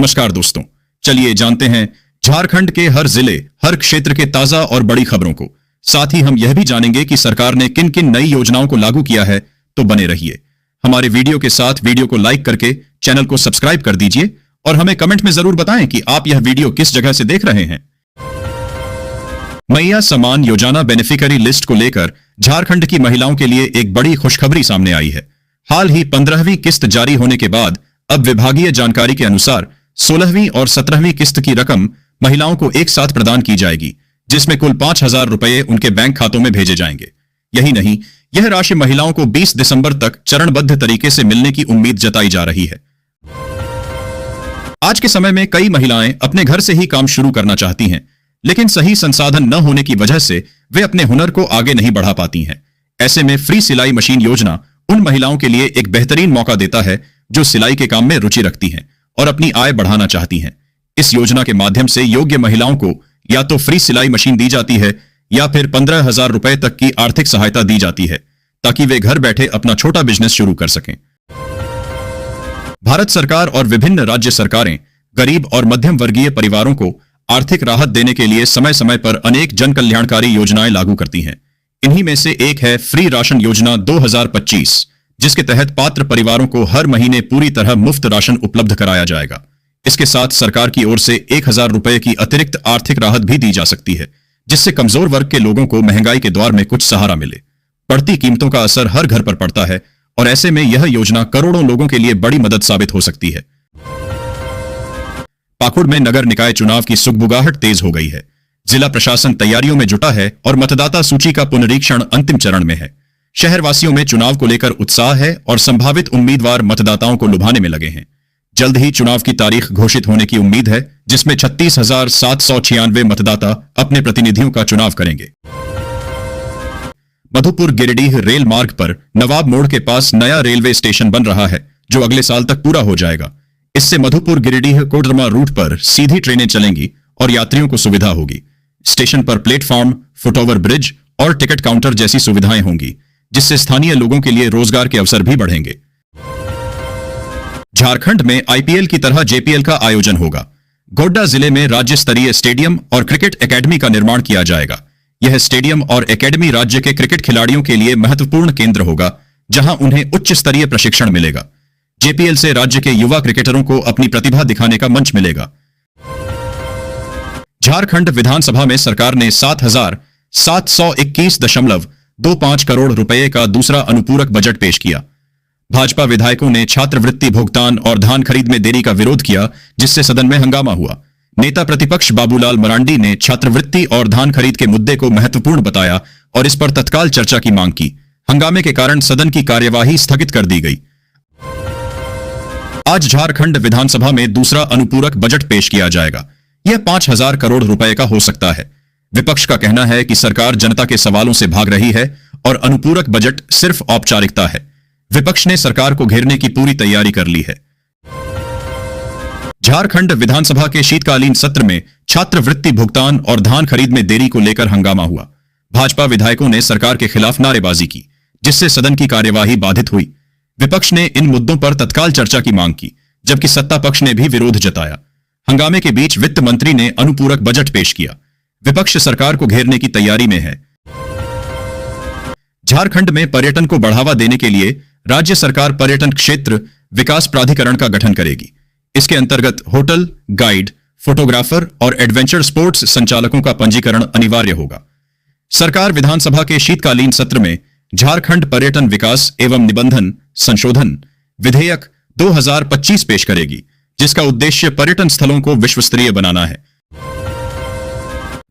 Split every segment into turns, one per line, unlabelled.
नमस्कार दोस्तों, चलिए जानते हैं झारखंड के हर जिले, हर क्षेत्र के ताजा और बड़ी खबरों को। साथ ही हम यह भी जानेंगे कि सरकार ने किन किन नई योजनाओं को लागू किया है। तो बने रहिए हमारे वीडियो के साथ। वीडियो को लाइक करके चैनल को सब्सक्राइब कर दीजिए और हमें कमेंट में जरूर बताएं कि आप यह वीडियो किस जगह से देख रहे हैं। मैया समान योजना बेनिफिशियरी लिस्ट को लेकर झारखंड की महिलाओं के लिए एक बड़ी खुशखबरी सामने आई है। हाल ही 15वीं किस्त जारी होने के बाद अब विभागीय जानकारी के अनुसार 16वीं और 17वीं किस्त की रकम महिलाओं को एक साथ प्रदान की जाएगी, जिसमें कुल 5,000 रुपए उनके बैंक खातों में भेजे जाएंगे। यही नहीं, यह राशि महिलाओं को 20 दिसंबर तक चरणबद्ध तरीके से मिलने की उम्मीद जताई जा रही है। आज के समय में कई महिलाएं अपने घर से ही काम शुरू करना चाहती हैं, लेकिन सही संसाधन न होने की वजह से वे अपने हुनर को आगे नहीं बढ़ा पाती हैं। ऐसे में फ्री सिलाई मशीन योजना उन महिलाओं के लिए एक बेहतरीन मौका देता है जो सिलाई के काम में रुचि रखती हैं और अपनी आय बढ़ाना चाहती हैं। इस योजना के माध्यम से योग्य महिलाओं को या तो फ्री सिलाई मशीन दी जाती है या फिर 15,000 रुपए तक की आर्थिक सहायता दी जाती है, ताकि वे घर बैठे अपना छोटा बिजनेस शुरू कर सकें। भारत सरकार और विभिन्न राज्य सरकारें गरीब और मध्यम वर्गीय परिवारों को आर्थिक राहत देने के लिए समय समय पर अनेक जन कल्याणकारी योजनाएं लागू करती हैं। इन्हीं में से एक है फ्री राशन योजना 2025, जिसके तहत पात्र परिवारों को हर महीने पूरी तरह मुफ्त राशन उपलब्ध कराया जाएगा। इसके साथ सरकार की ओर से 1,000 रुपए की अतिरिक्त आर्थिक राहत भी दी जा सकती है, जिससे कमजोर वर्ग के लोगों को महंगाई के दौर में कुछ सहारा मिले। बढ़ती कीमतों का असर हर घर पर पड़ता है और ऐसे में यह योजना करोड़ों लोगों के लिए बड़ी मदद साबित हो सकती है। पाकुड़ में नगर निकाय चुनाव की सुगबुगाहट तेज हो गई है। जिला प्रशासन तैयारियों में जुटा है और मतदाता सूची का पुनरीक्षण अंतिम चरण में है। शहरवासियों में चुनाव को लेकर उत्साह है और संभावित उम्मीदवार मतदाताओं को लुभाने में लगे हैं। जल्द ही चुनाव की तारीख घोषित होने की उम्मीद है, जिसमें 36,796 मतदाता अपने प्रतिनिधियों का चुनाव करेंगे। मधुपुर गिरिडीह रेल मार्ग पर नवाब मोड़ के पास नया रेलवे स्टेशन बन रहा है, जो अगले साल तक पूरा हो जाएगा। इससे मधुपुर गिरिडीह कोडरमा रूट पर सीधी ट्रेनें चलेंगी और यात्रियों को सुविधा होगी। स्टेशन पर प्लेटफॉर्म, फुटओवर ब्रिज और टिकट काउंटर जैसी सुविधाएं होंगी, जिससे स्थानीय लोगों के लिए रोजगार के अवसर भी बढ़ेंगे। झारखंड में आईपीएल की तरह जेपीएल का आयोजन होगा। गोड्डा जिले में राज्य स्तरीय स्टेडियम और क्रिकेट एकेडमी का निर्माण किया जाएगा। यह स्टेडियम और एकेडमी राज्य के क्रिकेट खिलाड़ियों के लिए महत्वपूर्ण केंद्र होगा, जहां उन्हें उच्च स्तरीय प्रशिक्षण मिलेगा। जेपीएल से राज्य के युवा क्रिकेटरों को अपनी प्रतिभा दिखाने का मंच मिलेगा। झारखंड विधानसभा में सरकार ने 7,721.25 करोड़ रुपए का दूसरा अनुपूरक बजट पेश किया। भाजपा विधायकों ने छात्रवृत्ति भुगतान और धान खरीद में देरी का विरोध किया, जिससे सदन में हंगामा हुआ। नेता प्रतिपक्ष बाबूलाल मरांडी ने छात्रवृत्ति और धान खरीद के मुद्दे को महत्वपूर्ण बताया और इस पर तत्काल चर्चा की मांग की। हंगामे के कारण सदन की कार्यवाही स्थगित कर दी गई। आज झारखंड विधानसभा में दूसरा अनुपूरक बजट पेश किया जाएगा। यह 5,000 करोड़ रुपए का हो सकता है। विपक्ष का कहना है कि सरकार जनता के सवालों से भाग रही है और अनुपूरक बजट सिर्फ औपचारिकता है। विपक्ष ने सरकार को घेरने की पूरी तैयारी कर ली है। झारखंड विधानसभा के शीतकालीन सत्र में छात्रवृत्ति भुगतान और धान खरीद में देरी को लेकर हंगामा हुआ। भाजपा विधायकों ने सरकार के खिलाफ नारेबाजी की, जिससे सदन की कार्यवाही बाधित हुई। विपक्ष ने इन मुद्दों पर तत्काल चर्चा की मांग की, जबकि सत्ता पक्ष ने भी विरोध जताया। हंगामे के बीच वित्त मंत्री ने अनुपूरक बजट पेश किया। विपक्ष सरकार को घेरने की तैयारी में है। झारखंड में पर्यटन को बढ़ावा देने के लिए राज्य सरकार पर्यटन क्षेत्र विकास प्राधिकरण का गठन करेगी। इसके अंतर्गत होटल, गाइड, फोटोग्राफर और एडवेंचर स्पोर्ट्स संचालकों का पंजीकरण अनिवार्य होगा। सरकार विधानसभा के शीतकालीन सत्र में झारखंड पर्यटन विकास एवं निबंधन संशोधन विधेयक 2025 पेश करेगी, जिसका उद्देश्य पर्यटन स्थलों को विश्वस्तरीय बनाना है।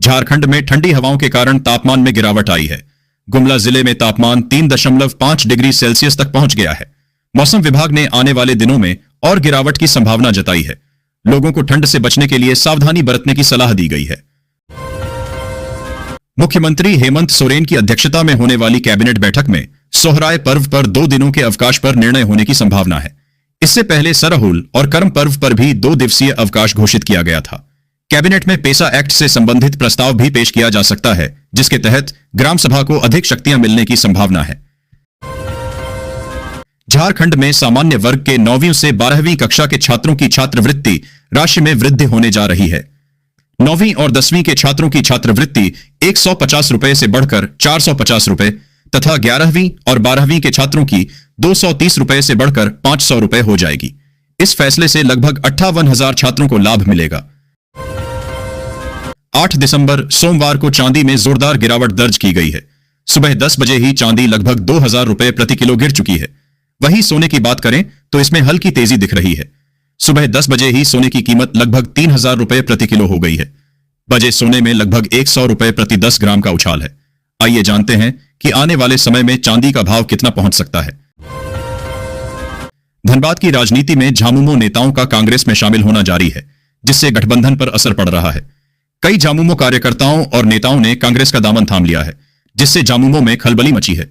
झारखंड में ठंडी हवाओं के कारण तापमान में गिरावट आई है। गुमला जिले में तापमान 3.5 डिग्री सेल्सियस तक पहुंच गया है। मौसम विभाग ने आने वाले दिनों में और गिरावट की संभावना जताई है। लोगों को ठंड से बचने के लिए सावधानी बरतने की सलाह दी गई है। मुख्यमंत्री हेमंत सोरेन की अध्यक्षता में होने वाली कैबिनेट बैठक में सोहराय पर्व पर 2 दिनों के अवकाश पर निर्णय होने की संभावना है। इससे पहले सरहुल और कर्म पर्व पर भी 2 दिवसीय अवकाश घोषित किया गया था। कैबिनेट में पेसा एक्ट से संबंधित प्रस्ताव भी पेश किया जा सकता है, जिसके तहत ग्राम सभा को अधिक शक्तियां मिलने की संभावना है। झारखंड में सामान्य वर्ग के 9वीं से 12वीं कक्षा के छात्रों की छात्रवृत्ति राशि में वृद्धि होने जा रही है। 9वीं और 10वीं के छात्रों की छात्रवृत्ति 150 रुपए से बढ़कर 450 रुपए तथा 11वीं और 12वीं के छात्रों की 230 रुपए से बढ़कर 500 रुपए हो जाएगी। इस फैसले से लगभग 58,000 छात्रों को लाभ मिलेगा। 8 दिसंबर सोमवार को चांदी में जोरदार गिरावट दर्ज की गई है। सुबह 10 बजे ही चांदी लगभग 2,000 रुपए प्रति किलो गिर चुकी है। वहीं सोने की बात करें तो इसमें हल्की तेजी दिख रही है। सुबह 10 बजे ही सोने की कीमत लगभग 3,000 रुपए प्रति किलो हो गई है। बजे सोने में लगभग 100 रुपए प्रति 10 ग्राम का उछाल है। आइए जानते हैं कि आने वाले समय में चांदी का भाव कितना पहुंच सकता है। धनबाद की राजनीति में झामुमो नेताओं का कांग्रेस में शामिल होना जारी है, जिससे गठबंधन पर असर पड़ रहा है। कई झामुमो कार्यकर्ताओं और नेताओं ने कांग्रेस का दामन थाम लिया है, जिससे झामुमो में खलबली मची है।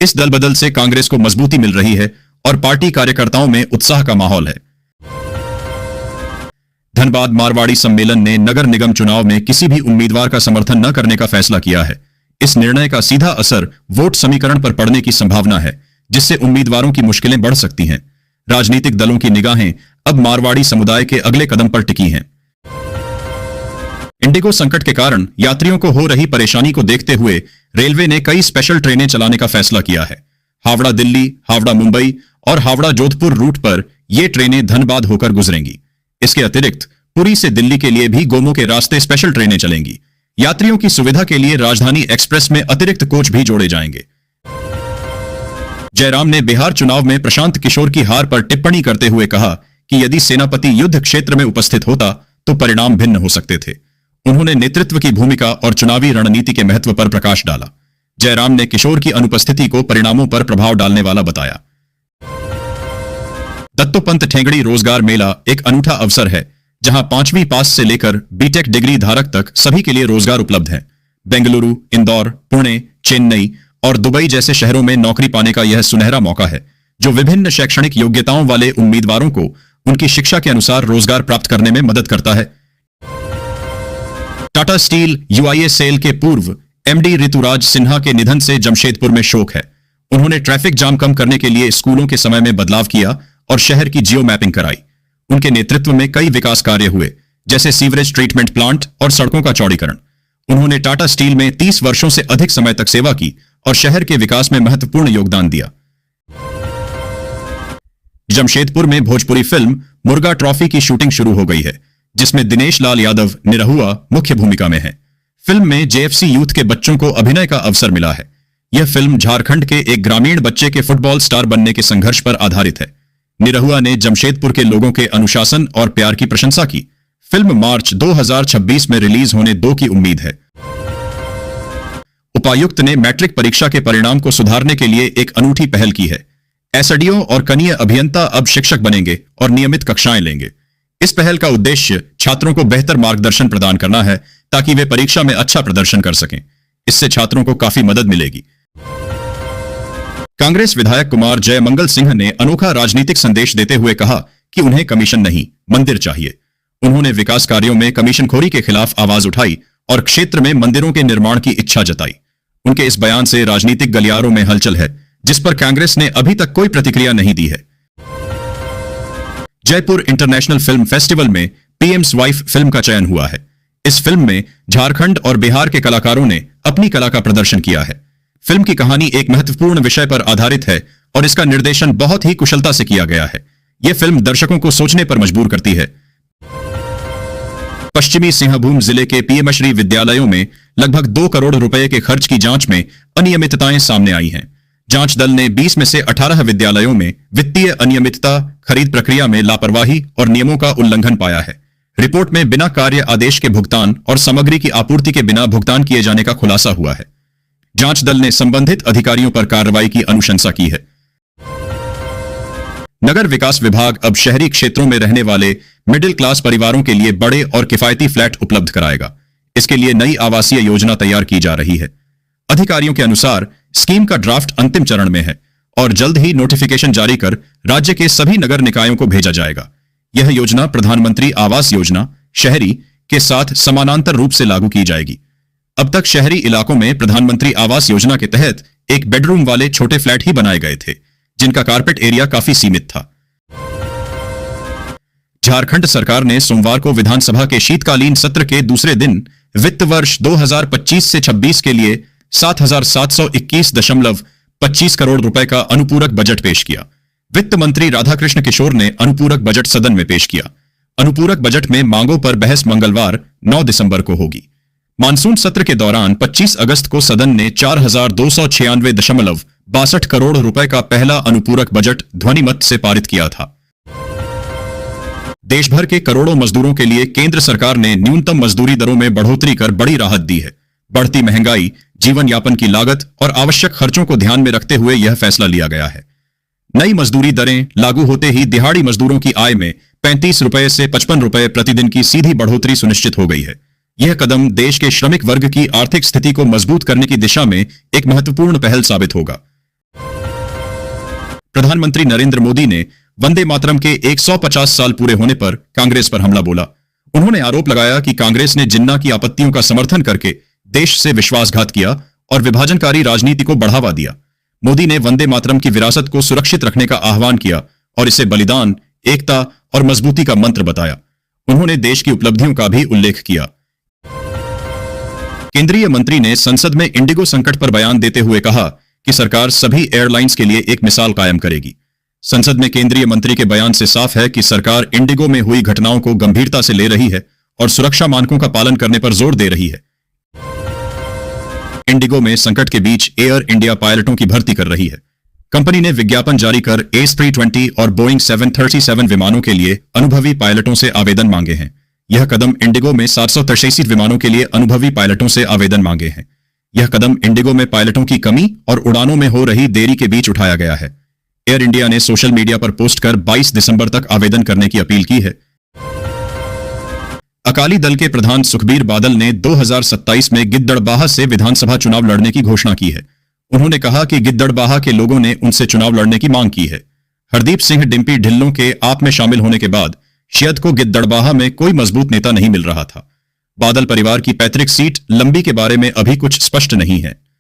इस दल बदल से कांग्रेस को मजबूती मिल रही है और पार्टी कार्यकर्ताओं में उत्साह का माहौल है। धनबाद मारवाड़ी सम्मेलन ने नगर निगम चुनाव में किसी भी उम्मीदवार का समर्थन न करने का फैसला किया है। इस निर्णय का सीधा असर वोट समीकरण पर पड़ने की संभावना है, जिससे उम्मीदवारों की मुश्किलें बढ़ सकती हैं। राजनीतिक दलों की निगाहें अब मारवाड़ी समुदाय के अगले कदम पर टिकी हैं। इंडिगो संकट के कारण यात्रियों को हो रही परेशानी को देखते हुए रेलवे ने कई स्पेशल ट्रेनें चलाने का फैसला किया है। हावड़ा दिल्ली, हावड़ा मुंबई और हावड़ा जोधपुर रूट पर ये ट्रेनें धनबाद होकर गुजरेंगी। इसके अतिरिक्त पुरी से दिल्ली के लिए भी गोमो के रास्ते स्पेशल ट्रेनें चलेंगी। यात्रियों की सुविधा के लिए राजधानी एक्सप्रेस में अतिरिक्त कोच भी जोड़े जाएंगे। जयराम ने बिहार चुनाव में प्रशांत किशोर की हार पर टिप्पणी करते हुए कहा कि यदि सेनापति युद्ध क्षेत्र में उपस्थित होता तो परिणाम भिन्न हो सकते थे। उन्होंने नेतृत्व की भूमिका और चुनावी रणनीति के महत्व पर प्रकाश डाला। जयराम ने किशोर की अनुपस्थिति को परिणामों पर प्रभाव डालने वाला बताया। दत्तोपंत ठेंगड़ी रोजगार मेला एक अनूठा अवसर है, जहां 5वीं पास से लेकर बीटेक डिग्री धारक तक सभी के लिए रोजगार उपलब्ध है। बेंगलुरु, इंदौर, पुणे, चेन्नई और दुबई जैसे शहरों में नौकरी पाने का यह सुनहरा मौका है, जो विभिन्न शैक्षणिक योग्यताओं वाले उम्मीदवारों को उनकी शिक्षा के अनुसार रोजगार प्राप्त करने में मदद करता है। टाटा स्टील यूआईए सेल के पूर्व एमडी ऋतुराज सिन्हा के निधन से जमशेदपुर में शोक है। उन्होंने ट्रैफिक जाम कम करने के लिए स्कूलों के समय में बदलाव किया और शहर की जियो मैपिंग कराई। उनके नेतृत्व में कई विकास कार्य हुए, जैसे सीवरेज ट्रीटमेंट प्लांट और सड़कों का चौड़ीकरण। उन्होंने टाटा स्टील में 30 वर्षों से अधिक समय तक सेवा की और शहर के विकास में महत्वपूर्ण योगदान दिया। जमशेदपुर में भोजपुरी फिल्म मुर्गा ट्रॉफी की शूटिंग शुरू हो गई है, जिसमें दिनेश लाल यादव निरहुआ मुख्य भूमिका में है। फिल्म में जेएफसी यूथ के बच्चों को अभिनय का अवसर मिला है। यह फिल्म झारखंड के एक ग्रामीण बच्चे के फुटबॉल स्टार बनने के संघर्ष पर आधारित है। निरहुआ ने जमशेदपुर के लोगों के अनुशासन और प्यार की प्रशंसा की। फिल्म मार्च 2026 में रिलीज होने की उम्मीद है। उपायुक्त ने मैट्रिक परीक्षा के परिणाम को सुधारने के लिए एक अनूठी पहल की है। एसडीओ और कनीय अभियंता अब शिक्षक बनेंगे और नियमित कक्षाएं लेंगे। इस पहल का उद्देश्य छात्रों को बेहतर मार्गदर्शन प्रदान करना है, ताकि वे परीक्षा में अच्छा प्रदर्शन कर सकें। इससे छात्रों को काफी मदद मिलेगी। कांग्रेस विधायक कुमार जयमंगल सिंह ने अनोखा राजनीतिक संदेश देते हुए कहा कि उन्हें कमीशन नहीं, मंदिर चाहिए। उन्होंने विकास कार्यों में कमीशनखोरी के खिलाफ आवाज उठाई और क्षेत्र में मंदिरों के निर्माण की इच्छा जताई। उनके इस बयान से राजनीतिक गलियारों में हलचल है, जिस पर कांग्रेस ने अभी तक कोई प्रतिक्रिया नहीं दी है। जयपुर इंटरनेशनल फिल्म फेस्टिवल में पीएम्स वाइफ फिल्म का चयन हुआ है। इस फिल्म में झारखंड और बिहार के कलाकारों ने अपनी कला का प्रदर्शन किया है। फिल्म की कहानी एक महत्वपूर्ण विषय पर आधारित है और इसका निर्देशन बहुत ही कुशलता से किया गया है। यह फिल्म दर्शकों को सोचने पर मजबूर करती है। पश्चिमी सिंहभूम जिले के पीएमश्री विद्यालयों में लगभग 2 करोड़ रुपए के खर्च की जांच में अनियमितताएं सामने आई हैं। जांच दल ने 20 में से 18 विद्यालयों में वित्तीय अनियमितता, खरीद प्रक्रिया में लापरवाही और नियमों का उल्लंघन पाया है। रिपोर्ट में बिना कार्य आदेश के भुगतान और सामग्री की आपूर्ति के बिना भुगतान किए जाने का खुलासा हुआ है। जांच दल ने संबंधित अधिकारियों पर कार्रवाई की अनुशंसा की है। नगर विकास विभाग अब शहरी क्षेत्रों में रहने वाले मिडिल क्लास परिवारों के लिए बड़े और किफायती फ्लैट उपलब्ध कराएगा। इसके लिए नई आवासीय योजना तैयार की जा रही है। अधिकारियों के अनुसार स्कीम का ड्राफ्ट अंतिम चरण में है और जल्द ही नोटिफिकेशन जारी कर राज्य के सभी नगर निकायों को भेजा जाएगा। यह योजना प्रधानमंत्री आवास योजना शहरी के साथ समानांतर रूप से लागू की जाएगी। अब तक शहरी इलाकों में प्रधानमंत्री आवास योजना के तहत 1 बेडरूम वाले छोटे फ्लैट ही बनाए गए थे, जिनका कारपेट एरिया काफी सीमित था। झारखंड सरकार ने सोमवार को विधानसभा के शीतकालीन सत्र के दूसरे दिन वित्त वर्ष 2025 से 26 के लिए 7,721.25 करोड़ रुपए का अनुपूरक बजट पेश किया। वित्त मंत्री राधाकृष्ण किशोर ने अनुपूरक बजट सदन में पेश किया। अनुपूरक बजट में मांगों पर बहस मंगलवार 9 दिसंबर को होगी। मानसून सत्र के दौरान 25 अगस्त को सदन ने 4,296.62 करोड़ रुपए का पहला अनुपूरक बजट ध्वनिमत से पारित किया था। देश भर के करोड़ों मजदूरों के लिए केंद्र सरकार ने न्यूनतम मजदूरी दरों में बढ़ोतरी कर बड़ी राहत दी है। बढ़ती महंगाई, जीवन यापन की लागत और आवश्यक खर्चों को ध्यान में रखते हुए यह फैसला लिया गया है। नई मजदूरी दरें लागू होते ही दिहाड़ी मजदूरों की आय में 35 रुपए से 55 रुपए प्रतिदिन की सीधी बढ़ोतरी सुनिश्चित हो गई है। यह कदम देश के श्रमिक वर्ग की आर्थिक स्थिति को मजबूत करने की दिशा में एक महत्वपूर्ण पहल साबित होगा। प्रधानमंत्री नरेंद्र मोदी ने वंदे मातरम के 150 साल पूरे होने पर कांग्रेस पर हमला बोला। उन्होंने आरोप लगाया कि कांग्रेस ने जिन्ना की आपत्तियों का समर्थन करके देश से विश्वासघात किया और विभाजनकारी राजनीति को बढ़ावा दिया। मोदी ने वंदे मातरम की विरासत को सुरक्षित रखने का आह्वान किया और इसे बलिदान, एकता और मजबूती का मंत्र बताया। उन्होंने देश की उपलब्धियों का भी उल्लेख किया। केंद्रीय मंत्री ने संसद में इंडिगो संकट पर बयान देते हुए कहा कि सरकार सभी एयरलाइंस के लिए एक मिसाल कायम करेगी। संसद में केंद्रीय मंत्री के बयान से साफ है कि सरकार इंडिगो में हुई घटनाओं को गंभीरता से ले रही है और सुरक्षा मानकों का पालन करने पर जोर दे रही है। इंडिगो में संकट के बीच एयर इंडिया पायलटों की भर्ती कर रही है। कंपनी ने विज्ञापन जारी कर A320 और बोइंग 737 विमानों के लिए अनुभवी पायलटों से आवेदन मांगे हैं। यह कदम इंडिगो में 783 विमानों के लिए अनुभवी पायलटों से आवेदन मांगे हैं। यह कदम इंडिगो में पायलटों की कमी और उड़ानों में हो रही देरी के बीच उठाया गया है। एयर इंडिया ने सोशल मीडिया पर पोस्ट कर 22 दिसंबर तक आवेदन करने की अपील की है। अकाली दल के प्रधान सुखबीर बादल ने 2027 में गिद्दड़बाहा से विधानसभा चुनाव लड़ने की घोषणा की है। उन्होंने कहा कि गिद्दड़बाहा के लोगों ने उनसे चुनाव लड़ने की मांग की है। हरदीप सिंह डिम्पी ढिल्लों के आप में शामिल होने के बाद शयद को गिद्दड़बाहा में कोई मजबूत नेता नहीं मिल रहा था। बादल परिवार की पैतृक सीट लंबी के बारे में अभी कुछ स्पष्ट नहीं है।